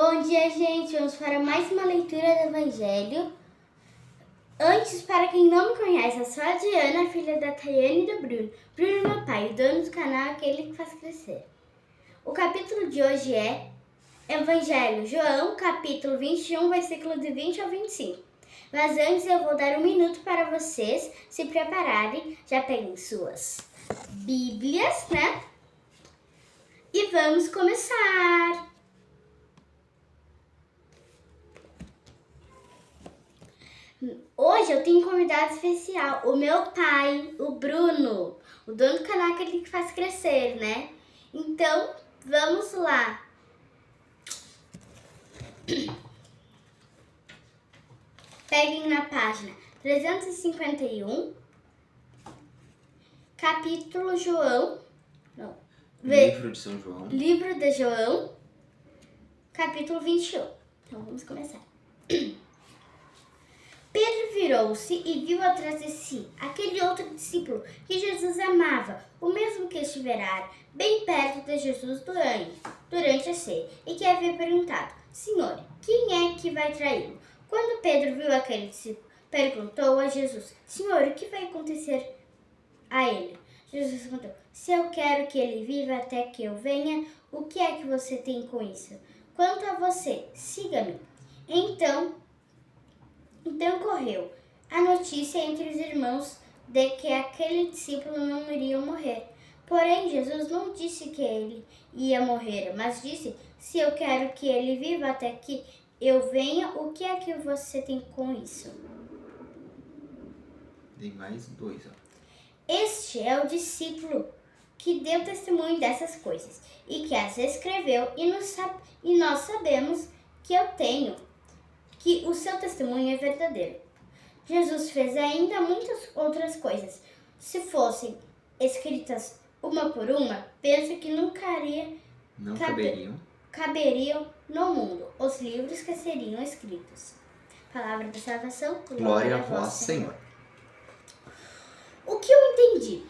Bom dia, gente! Vamos para mais uma leitura do Evangelho. Antes, para quem não me conhece, eu sou a Diana, filha da Tayane e do Bruno. Bruno é meu pai, o dono do canal, aquele que faz crescer. O capítulo de hoje é Evangelho, João, capítulo 21, versículo de 20 ao 25. Mas antes eu vou dar um minuto para vocês se prepararem. Já peguem suas Bíblias, né? E vamos começar! Hoje eu tenho um convidado especial, o meu pai, o Bruno, o dono do canal, aquele que faz crescer, né? Então, vamos lá. Peguem na página 351, capítulo João, Livro de São João. Livro de João, capítulo 21. Então, vamos começar. Pedro virou-se e viu atrás de si aquele outro discípulo que Jesus amava, o mesmo que estivera bem perto de Jesus durante a ceia, e que havia perguntado: Senhor, quem é que vai traí-lo? Quando Pedro viu aquele discípulo, perguntou a Jesus: Senhor, o que vai acontecer a ele? Jesus respondeu: Se eu quero que ele viva até que eu venha, o que é que você tem com isso? Quanto a você, siga-me. Então correu a notícia entre os irmãos de que aquele discípulo não iria morrer. Porém, Jesus não disse que ele ia morrer, mas disse: Se eu quero que ele viva até que eu venha, o que é que você tem com isso? Tem mais dois, ó. Este é o discípulo que deu testemunho dessas coisas e que as escreveu, e nós sabemos que o seu testemunho é verdadeiro. Jesus fez ainda muitas outras coisas. Se fossem escritas uma por uma, penso que não caberiam no mundo os livros que seriam escritos. Palavra da salvação, Glória a vós, Senhor. O que eu entendi?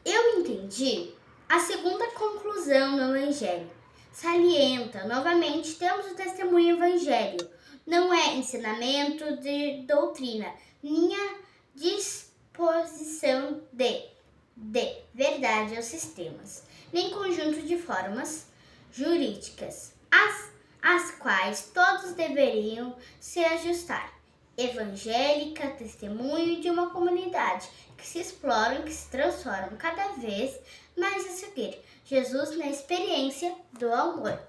Eu entendi a segunda conclusão do Evangelho. Salienta, novamente, temos o testemunho evangélico. Não é ensinamento de doutrina, nem a disposição de verdade aos sistemas, nem conjunto de formas jurídicas, às quais todos deveriam se ajustar. Evangélica, testemunho de uma comunidade que se exploram, que se transformam cada vez mais a seguir Jesus na experiência do amor.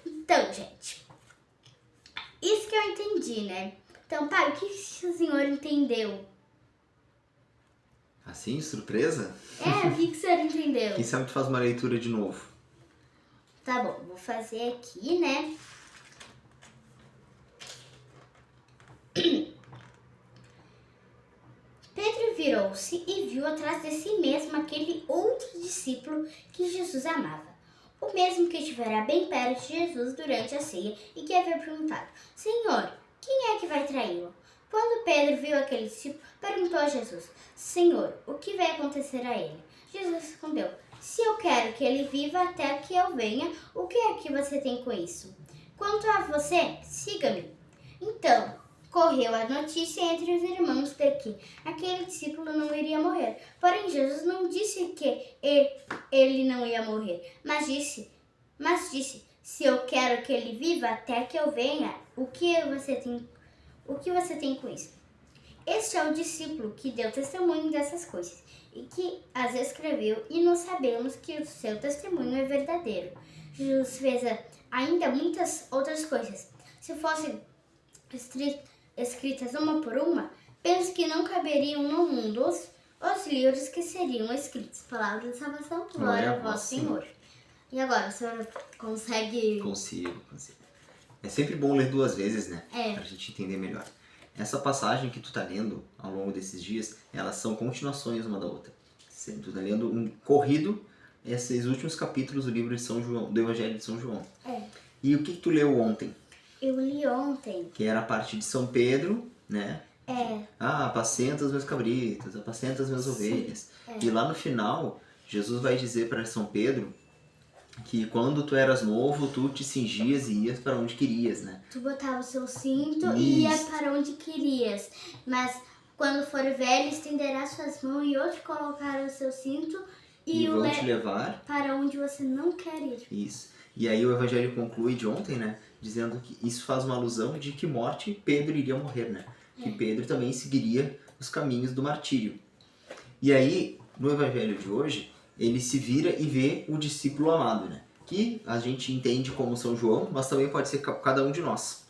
Então, gente, isso que eu entendi, né? Então, pai, o que o senhor entendeu? Assim, surpresa? O que o senhor entendeu? Quem sabe tu faz uma leitura de novo. Tá bom, vou fazer aqui, né? Pedro virou-se e viu atrás de si mesmo aquele outro discípulo que Jesus amava, o mesmo que estivera bem perto de Jesus durante a ceia e que havia perguntado: Senhor, quem é que vai traí-lo? Quando Pedro viu aquele discípulo, perguntou a Jesus: Senhor, o que vai acontecer a ele? Jesus respondeu: Se eu quero que ele viva até que eu venha, o que é que você tem com isso? Quanto a você, siga-me. Então, correu a notícia entre os irmãos de que aquele discípulo não iria morrer. Porém, Jesus não disse que ele não ia morrer, mas disse: se eu quero que ele viva até que eu venha, o que você tem com isso? Este é o discípulo que deu testemunho dessas coisas e que as escreveu, e nós sabemos que o seu testemunho é verdadeiro. Jesus fez ainda muitas outras coisas. Se fossem escritas uma por uma, penso que não caberiam no mundo os livros que seriam escritos. Palavra da salvação, glória a vós, Senhor. E agora, o senhor consegue... Consigo. É sempre bom ler duas vezes, né? Pra gente entender melhor. Essa passagem que tu tá lendo ao longo desses dias, elas são continuações uma da outra. Tu tá lendo um corrido, esses últimos capítulos do livro de São João, do Evangelho de São João. E o que tu leu ontem? Eu li ontem. Que era a parte de São Pedro, né? Apacenta os meus cabritos, apacenta as minhas ovelhas. E lá no final, Jesus vai dizer para São Pedro que quando tu eras novo, tu te cingias e ias para onde querias, né? Tu botava o seu cinto e ia para onde querias. Mas quando for velho, estenderá suas mãos e outro colocará o seu cinto E vão te levar para onde você não quer ir. Isso. E aí o evangelho conclui de ontem, né? Dizendo que isso faz uma alusão de que morte Pedro iria morrer, né? Que Pedro também seguiria os caminhos do martírio. E aí, no evangelho de hoje, ele se vira e vê o discípulo amado, né? Que a gente entende como São João, mas também pode ser cada um de nós.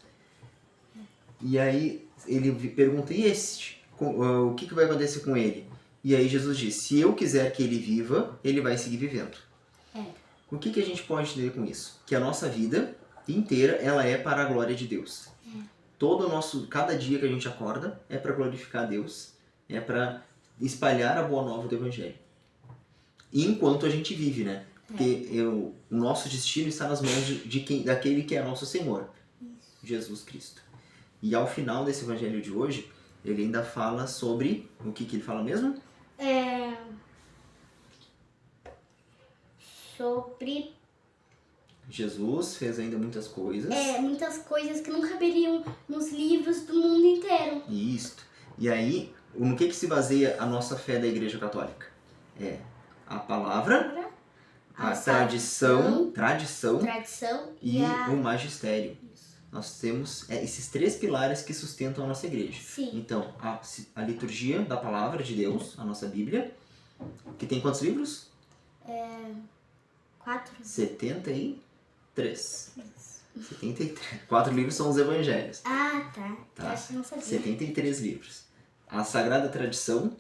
E aí ele pergunta, e este? O que vai acontecer com ele? E aí Jesus diz, se eu quiser que ele viva, ele vai seguir vivendo. O que a gente pode entender com isso? Que a nossa vida inteira, ela é para a glória de Deus. Cada dia que a gente acorda é para glorificar a Deus, é para espalhar a boa nova do Evangelho. E enquanto a gente vive, né? Porque o nosso destino está nas mãos daquele que é nosso Senhor, Jesus Cristo. E ao final desse Evangelho de hoje, ele ainda fala sobre... O que ele fala mesmo? Sobre... Jesus fez ainda muitas coisas. Muitas coisas que não caberiam nos livros do mundo inteiro. Isto. E aí, no que se baseia a nossa fé da Igreja Católica? É a palavra, a tradição e o magistério. Isso. Nós temos esses 3 pilares que sustentam a nossa igreja. Sim. Então, a liturgia da palavra de Deus, a nossa Bíblia, que tem quantos livros? 4. 73. 73. 4 livros são os evangelhos. Ah, tá. Acho que não sabia. 73 livros. A Sagrada Tradição,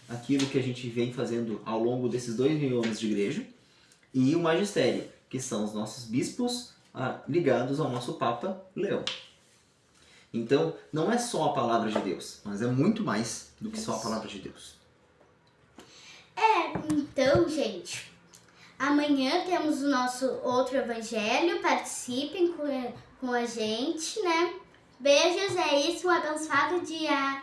aquilo que a gente vem fazendo ao longo desses 2000 anos de igreja, e o Magistério, que são os nossos bispos ligados ao nosso Papa Leão. Então, não é só a palavra de Deus, mas é muito mais do que só a palavra de Deus. Então, gente, amanhã temos o nosso outro evangelho. Participem com a gente, né? Beijos, é isso, um abençoado dia.